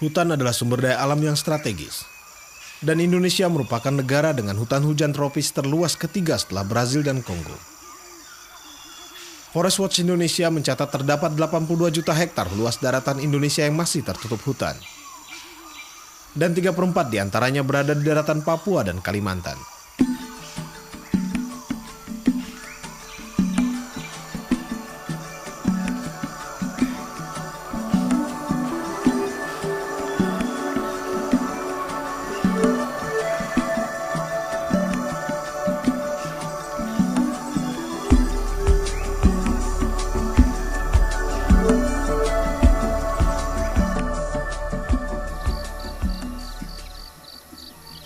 Hutan adalah sumber daya alam yang strategis. Dan Indonesia merupakan negara dengan hutan hujan tropis terluas ketiga setelah Brazil dan Kongo. Forest Watch Indonesia mencatat terdapat 82 juta hektar luas daratan Indonesia yang masih tertutup hutan. Dan 3/4 diantaranya berada di daratan Papua dan Kalimantan.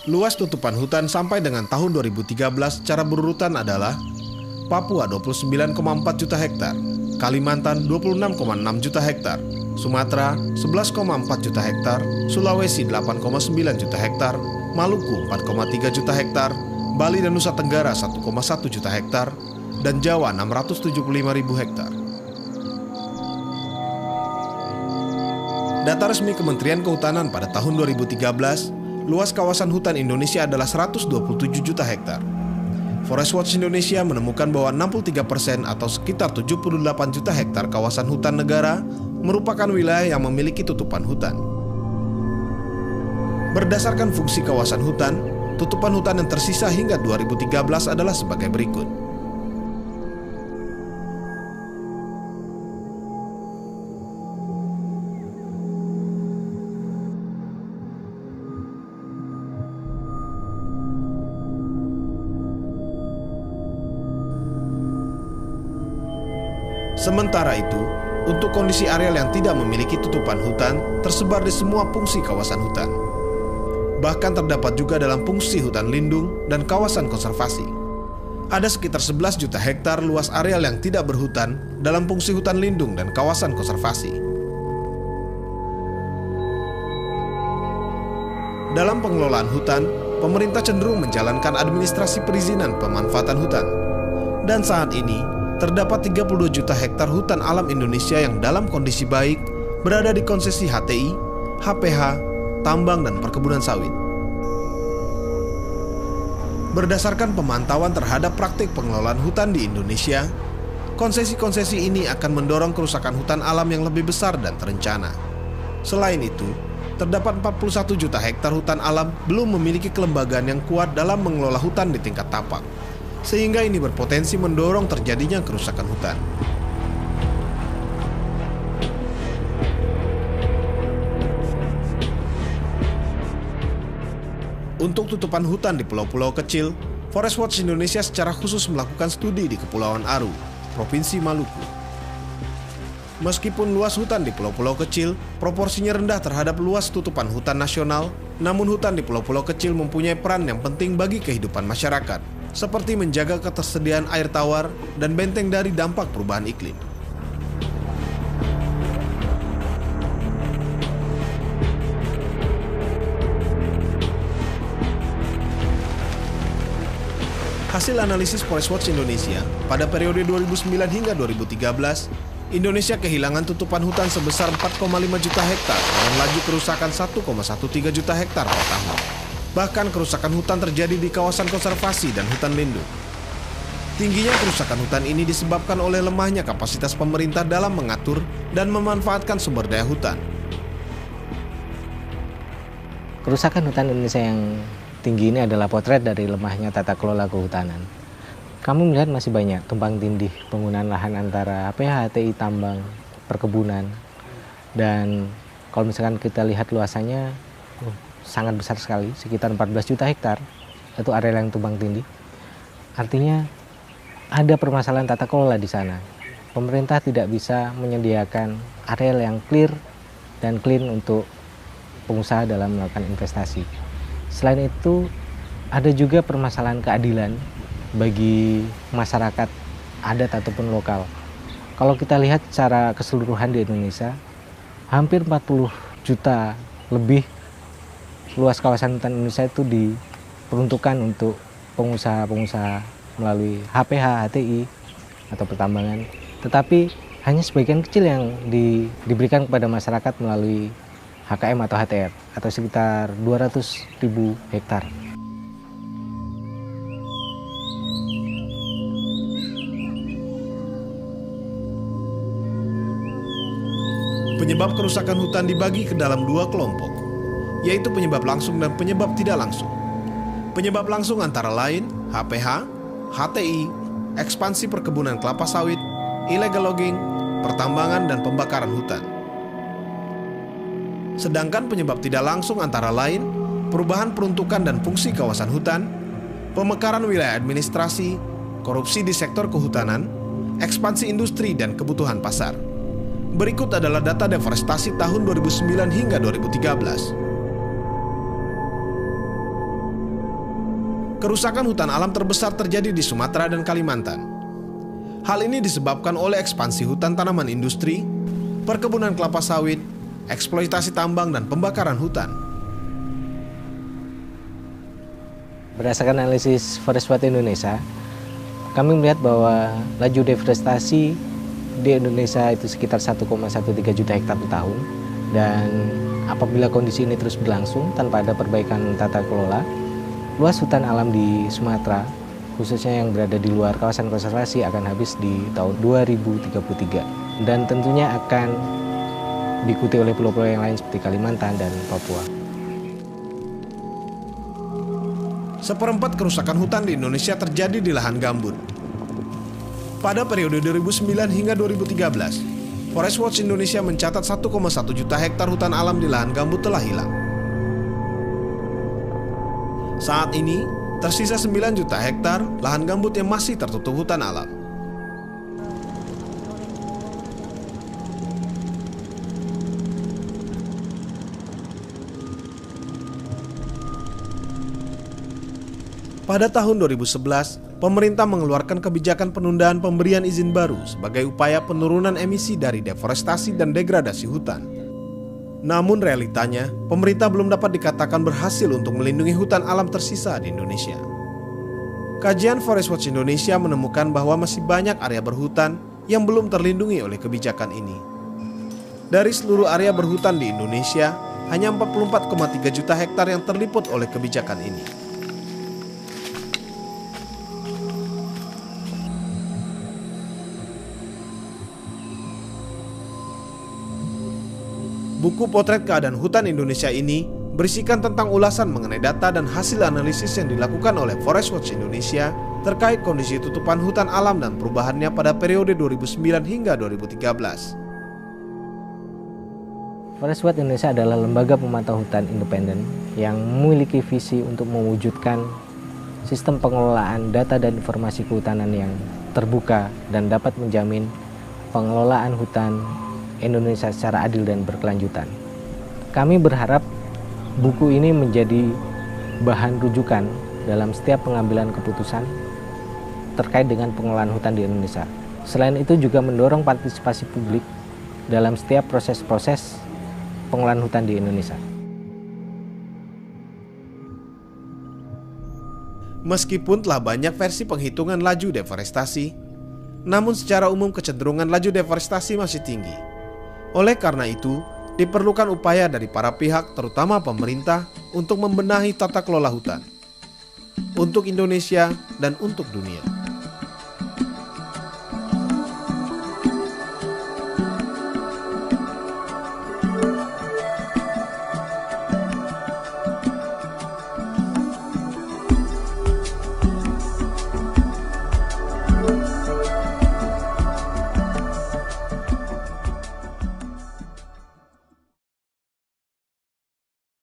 Luas tutupan hutan sampai dengan tahun 2013 secara berurutan adalah Papua 29,4 juta hektar, Kalimantan 26,6 juta hektar, Sumatera 11,4 juta hektar, Sulawesi 8,9 juta hektar, Maluku 4,3 juta hektar, Bali dan Nusa Tenggara 1,1 juta hektar, dan Jawa 675.000 hektar. Data resmi Kementerian Kehutanan pada tahun 2013, luas kawasan hutan Indonesia adalah 127 juta hektar. Forest Watch Indonesia menemukan bahwa 63% atau sekitar 78 juta hektar kawasan hutan negara merupakan wilayah yang memiliki tutupan hutan. Berdasarkan fungsi kawasan hutan, tutupan hutan yang tersisa hingga 2013 adalah sebagai berikut. Sementara itu, untuk kondisi areal yang tidak memiliki tutupan hutan tersebar di semua fungsi kawasan hutan. Bahkan terdapat juga dalam fungsi hutan lindung dan kawasan konservasi. Ada sekitar 11 juta hektar luas areal yang tidak berhutan dalam fungsi hutan lindung dan kawasan konservasi. Dalam pengelolaan hutan, pemerintah cenderung menjalankan administrasi perizinan pemanfaatan hutan. Dan saat ini, terdapat 32 juta hektar hutan alam Indonesia yang dalam kondisi baik berada di konsesi HTI, HPH, tambang, dan perkebunan sawit. Berdasarkan pemantauan terhadap praktik pengelolaan hutan di Indonesia, konsesi-konsesi ini akan mendorong kerusakan hutan alam yang lebih besar dan terencana. Selain itu, terdapat 41 juta hektar hutan alam belum memiliki kelembagaan yang kuat dalam mengelola hutan di tingkat tapak, sehingga ini berpotensi mendorong terjadinya kerusakan hutan. Untuk tutupan hutan di pulau-pulau kecil, Forest Watch Indonesia secara khusus melakukan studi di Kepulauan Aru, Provinsi Maluku. Meskipun luas hutan di pulau-pulau kecil proporsinya rendah terhadap luas tutupan hutan nasional, namun hutan di pulau-pulau kecil mempunyai peran yang penting bagi kehidupan masyarakat, seperti menjaga ketersediaan air tawar dan benteng dari dampak perubahan iklim. Hasil analisis Forest Watch Indonesia, pada periode 2009 hingga 2013, Indonesia kehilangan tutupan hutan sebesar 4,5 juta hektar dengan laju kerusakan 1,13 juta hektar per tahun. Bahkan kerusakan hutan terjadi di kawasan konservasi dan hutan lindung. Tingginya kerusakan hutan ini disebabkan oleh lemahnya kapasitas pemerintah dalam mengatur dan memanfaatkan sumber daya hutan. Kerusakan hutan Indonesia yang tinggi ini adalah potret dari lemahnya tata kelola kehutanan. Kami melihat masih banyak tumpang tindih penggunaan lahan antara HPH, HTI, tambang, perkebunan. Dan kalau misalkan kita lihat luasannya, sangat besar sekali, sekitar 14 juta hektar, itu area yang tumpang tindih. Artinya ada permasalahan tata kelola di sana. Pemerintah tidak bisa menyediakan area yang clear dan clean untuk pengusaha dalam melakukan investasi. Selain itu, ada juga permasalahan keadilan bagi masyarakat adat ataupun lokal. Kalau kita lihat secara keseluruhan di Indonesia, hampir 40 juta lebih luas kawasan hutan Indonesia itu diperuntukkan untuk pengusaha-pengusaha melalui HPH, HTI, atau pertambangan. Tetapi hanya sebagian kecil yang diberikan kepada masyarakat melalui HKM atau HTR atau sekitar 200.000 hektar. Penyebab kerusakan hutan dibagi ke dalam dua kelompok, yaitu penyebab langsung dan penyebab tidak langsung. Penyebab langsung antara lain HPH, HTI, ekspansi perkebunan kelapa sawit, illegal logging, pertambangan, dan pembakaran hutan. Sedangkan penyebab tidak langsung antara lain perubahan peruntukan dan fungsi kawasan hutan, pemekaran wilayah administrasi, korupsi di sektor kehutanan, ekspansi industri, dan kebutuhan pasar. Berikut adalah data deforestasi tahun 2009 hingga 2013. Kerusakan hutan alam terbesar terjadi di Sumatera dan Kalimantan. Hal ini disebabkan oleh ekspansi hutan tanaman industri, perkebunan kelapa sawit, eksploitasi tambang, dan pembakaran hutan. Berdasarkan analisis Forest Watch Indonesia, kami melihat bahwa laju deforestasi di Indonesia itu sekitar 1,13 juta hektar per tahun, dan apabila kondisi ini terus berlangsung tanpa ada perbaikan tata kelola, luas hutan alam di Sumatera, khususnya yang berada di luar kawasan konservasi, akan habis di tahun 2033 dan tentunya akan diikuti oleh pulau-pulau yang lain seperti Kalimantan dan Papua. Seperempat kerusakan hutan di Indonesia terjadi di lahan gambut. Pada periode 2009 hingga 2013, Forest Watch Indonesia mencatat 1,1 juta hektar hutan alam di lahan gambut telah hilang. Saat ini, tersisa 9 juta hektar lahan gambut yang masih tertutup hutan alam. Pada tahun 2011, pemerintah mengeluarkan kebijakan penundaan pemberian izin baru sebagai upaya penurunan emisi dari deforestasi dan degradasi hutan. Namun realitanya, pemerintah belum dapat dikatakan berhasil untuk melindungi hutan alam tersisa di Indonesia. Kajian Forest Watch Indonesia menemukan bahwa masih banyak area berhutan yang belum terlindungi oleh kebijakan ini. Dari seluruh area berhutan di Indonesia, hanya 44,3 juta hektar yang terliput oleh kebijakan ini. Buku Potret Keadaan Hutan Indonesia ini berisikan tentang ulasan mengenai data dan hasil analisis yang dilakukan oleh Forest Watch Indonesia terkait kondisi tutupan hutan alam dan perubahannya pada periode 2009 hingga 2013. Forest Watch Indonesia adalah lembaga pemantau hutan independen yang memiliki visi untuk mewujudkan sistem pengelolaan data dan informasi kehutanan yang terbuka dan dapat menjamin pengelolaan hutan Indonesia secara adil dan berkelanjutan. Kami berharap buku ini menjadi bahan rujukan dalam setiap pengambilan keputusan terkait dengan pengelolaan hutan di Indonesia. Selain itu juga mendorong partisipasi publik dalam setiap proses-proses pengelolaan hutan di Indonesia. Meskipun telah banyak versi penghitungan laju deforestasi, namun secara umum kecenderungan laju deforestasi masih tinggi. Oleh karena itu, diperlukan upaya dari para pihak, terutama pemerintah, untuk membenahi tata kelola hutan untuk Indonesia dan untuk dunia.